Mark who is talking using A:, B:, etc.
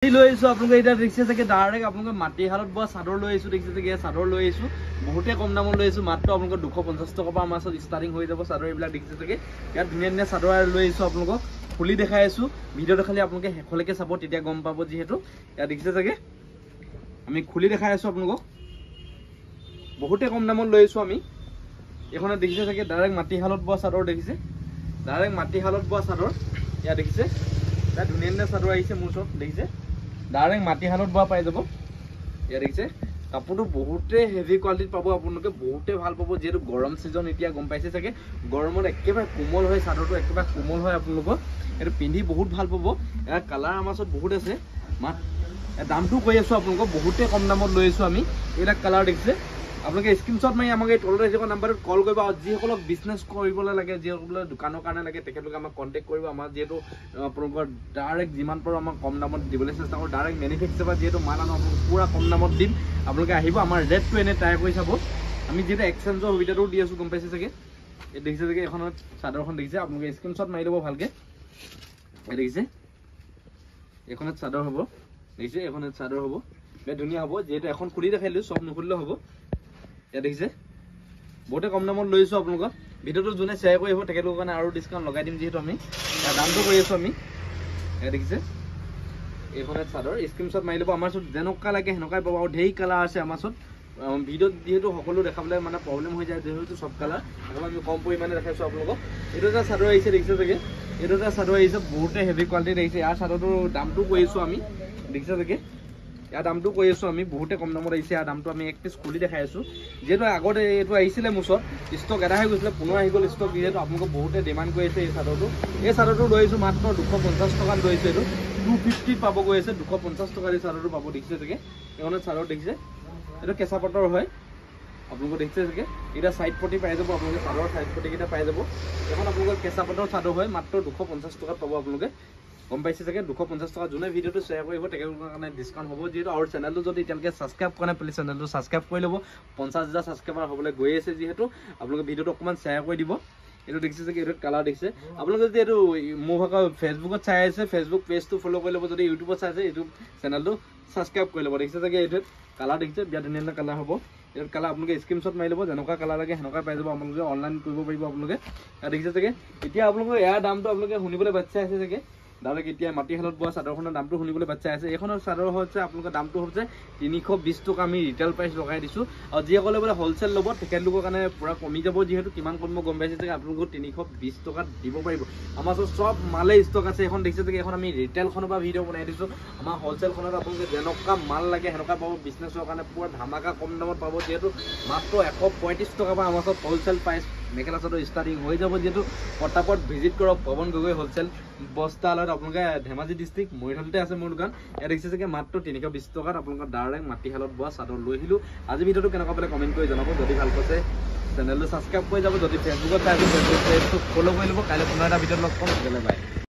A: লৈ আহিছো আপোনালোকে এটা দেখিছে চাগে ডাইৰেক্ট আপোনালোকে মাটি হালত বোৱা চাদৰ লৈ আহিছো দেখিছে চাগে চাদৰ লৈ আহিছো বহুতে কম দামত লৈ আহিছো মাত্ৰ আপোনালোকে 250 টকা পৰা আমাৰ ওচৰত ষ্টাৰ্টিং হৈ যাব চাদৰ এইবিলাক দেখিছে চাগে ইয়াত ধুনীয়া ধুনীয়া চাদৰ লৈ আহিছো আপোনালোকক খুলি দেখাই আছো ভিডিঅ'টো খালি আপোনালোকে শেষলৈকে চাব তেতিয়া গম পাব যিহেতু ইয়াত দেখিছে চাগে আমি খুলি দেখাই আছো আপোনালোকক বহুতে কম দামত লৈ আহিছো আমি এখনে দেখিছে চাগে ডাইৰেক্ট মাটি হালত বোৱা চাদৰ দেখিছে ডাইৰেক্ট মাটি হালত বোৱা চাদৰ ইয়াত দেখিছে এটা ধুনীয়া ধুনীয়া চাদৰ আহিছে মোৰ ওচৰত দেখিছে ডাইৰেক্ট মাটি হালত বোৱা পাই যাব ইয়াত দেখিছে কাপোৰটো বহুতে হেভি কোৱালিটিত পাব আপোনালোকে বহুতে ভাল পাব যেহেতু গৰম সিজন এতিয়া গম পাইছে চাগে গৰমত একেবাৰে কোমল হয় চাদৰটো একেবাৰে কোমল হয় আপোনালোকৰ এটা পিন্ধি বহুত ভাল পাব ইয়াৰ কালাৰ আমাৰ ওচৰত বহুত আছে দামটো কৈ আছো আপোনালোকক বহুতে কম দামত লৈ আছো আমি এইবিলাক কালাৰ দেখিছে আপোনালোকে স্ক্ৰীনশ্বট মাৰি আমাক এই তলত থকা নাম্বাৰত কল কৰিব আৰু যিসকলক বিজনেছ কৰিবলৈ লাগে যিসকলে দোকানৰ কাৰণে লাগে তেখেতলোকে আমাক কণ্টেক্ট কৰিব আমাৰ যিহেতু আপোনালোকৰ ডাইৰেক্ট যিমান পাৰোঁ আমাক কম দামত দিবলৈ চেষ্টা কৰোঁ ডাইৰেক্ট মেনুফেকচাৰৰ পৰা যিহেতু মাল আনো আপোনালোক পূৰা কম দামত দিম আপোনালোকে আহিব আমাৰ ৰেটটো এনে ট্ৰাই কৰি চাব আমি যিহেতু এক্সচেঞ্জৰ সুবিধাটো দি আছোঁ গম পাইছে চাগে এই দেখিছে চাগে এখনত চাদৰখন দেখিছে আপোনালোকে স্ক্ৰীনশ্বট মাৰি ল'ব ভালকৈ এই দেখিছে এইখনত চাদৰ হ'ব দেখিছে এইখনত চাদৰ হ'ব বৰ ধুনীয়া হ'ব যিহেতু এখন খুলি দেখাই দিলোঁ চব নুখুলিলেও হ'ব ইয়াত দেখিছে বহুতে কম দামত লৈ আছোঁ আপোনালোকক ভিডিঅ'টো যোনে শ্বেয়াৰ কৰি আহিব তেখেতলোকৰ কাৰণে আৰু ডিছকাউণ্ট লগাই দিম যিহেতু আমি দামটো কৰি আছোঁ আমি ইয়াত দেখিছে এইখনে চাদৰ স্ক্ৰীনশ্বট মাৰি ল'ব আমাৰ ওচৰত যেনেকুৱা লাগে সেনেকুৱাই পাব আৰু ঢেৰ কালাৰ আছে আমাৰ ওচৰত ভিডিঅ'ত যিহেতু সকলো দেখাবলৈ মানে প্ৰব্লেম হৈ যায় যিহেতু চব কালাৰ সেইকাৰণে আমি কম পৰিমাণে দেখাইছোঁ আপোনালোকক এইটো এটা চাদৰ আহিছে দেখিছে চাগে এইটো এটা চাদৰ আহিছে বহুতে হেভি কোৱালিটিত আহিছে ইয়াৰ চাদৰটোৰ দামটো কৰি আছোঁ আমি দেখিছে চাগে ইয়াৰ দামটো কৈ আছোঁ আমি বহুতে কম দামত আহিছে ইয়াৰ দামটো আমি এক পিচ খুলি দেখাই আছোঁ যিহেতু আগতে এইটো আহিছিলে মোৰ ওচৰত ষ্টক এটা হৈ গৈছিলে পুনৰ আহি গ'ল ষ্টক যিহেতু আপোনালোকক বহুতে ডিমাণ্ড কৰি আছে এই চাদৰটো লৈ আহিছোঁ মাত্ৰ 250 টকাত লৈ আহিছোঁ এইটো 250 পাব গৈ আছে 250 টকাৰ এই চাদৰটো পাব দেখিছে চাগে এইখনত চাদৰ দেখিছে এইটো কেঁচা পাটৰ হয় আপোনালোকে দেখিছে চাগে এতিয়া ছাইড পটি পাই যাব আপোনালোকে চাদৰ ছাইড পটিকেইটা পাই যাব এখন আপোনালোকৰ কেঁচা পাটৰ চাদৰ হয় মাত্ৰ 250 টকাত পাব আপোনালোকে গম পাইছে চাগে 250 টকা যোনে ভিডিঅ'টো শ্বেয়াৰ কৰিব তেখেতলোকৰ কাৰণে ডিছকাউণ্ট হ'ব যিহেতু আৰু চেনেলটো যদি এতিয়ালৈকে ছাবস্ক্ৰাইব কৰা নাই প্লিজ চেনেলটো ছাবস্ক্ৰাইব কৰি ল'ব 50,000 ছাবস্ক্ৰাইবাৰ হ'বলৈ গৈ আছে যিহেতু আপোনালোকে ভিডিঅ'টো অকণমান শ্বেয়াৰ কৰি দিব এইটো দেখিছে চাগে এইটো কালাৰ দেখিছে আপোনালোকে যদি এইটো মোৰ ভাগৰ ফেচবুকত চাই আছে ফেচবুক পেজটো ফ'ল' কৰি ল'ব যদি ইউটিউবত চাই আছে ইউটিউব চেনেলটো ছাবস্ক্ৰাইব কৰি ল'ব দেখিছে চাগে এইটোত কালাৰ দেখিছে বিৰাট ধুনীয়া ধুনীয়া কালাৰ হ'ব এইটোত কালাৰ আপোনালোকে স্ক্ৰীনশ্বট মাৰি ল'ব যেনেকুৱা কালাৰ লাগে সেনেকুৱা পাই যাব আপোনালোকে অনলাইন কৰিব পাৰিব আপোনালোকে দেখিছে চাগে এতিয়া আপোনালোকে ইয়াৰ দামটো আপোনালোকে শুনিবলৈ বাচ্ছা আছে চাগে ডাইৰেক্ট এতিয়া মাটি হালত বোৱা চাদৰখনৰ দামটো শুনিবলৈ বাচ্ছা আছে এইখনৰ চাদৰ হৈছে আপোনালোকৰ দামটো হৈছে 320 টকা আমি ৰিটেইল প্ৰাইচ লগাই দিছোঁ আৰু যিসকলে বোলে হ'লচেল ল'ব তেখেতলোকৰ কাৰণে পূৰা কমি যাব যিহেতু কিমান কমিব গম পাইছে চাগে আপোনালোকক 320 টকাত দিব পাৰিব আমাৰ ওচৰত চব মালে ষ্টক আছে এখন দেখিছে চাগে এখন আমি ৰিটেইলখনৰ পৰা ভিডিঅ' বনাই দিছোঁ আমাৰ হ'লচেলখনত আপোনালোকে যেনেকুৱা মাল লাগে সেনেকুৱা পাব বিজনেছৰ কাৰণে পূৰা ধামাকা কম দামত পাব যিহেতু মাত্ৰ 135 টকাৰ পৰা আমাৰ ওচৰত wholesale price mekhela chador starting হৈ যাব যিহেতু পটাপট ভিজিট কৰক পৱন গগৈ হ'লচেল বস্তালত আপোনালোকে ধেমাজি ডিষ্ট্ৰিক্ট মৰিধলতে আছে মোৰ দোকান ইয়াত দেখিছে চাগে মাত্ৰ 320 টকাত আপোনালোকৰ ডাইৰেক্ট মাটি হালত বোৱা চাদৰ লৈ আহিলোঁ আজি ভিডিঅ'টো কেনেকুৱা পালে কমেণ্ট কৰি জনাব যদি ভাল পাইছে চেনেলটো ছাবস্ক্ৰাইব কৰি যাব যদি ফেচবুকত চাই ফেচবুক পেজটো ফ'ল' কৰি ল'ব কাইলৈ পুনৰ এটা ভিডিঅ'ত লগ পাম তেতিয়াহ'লে বাই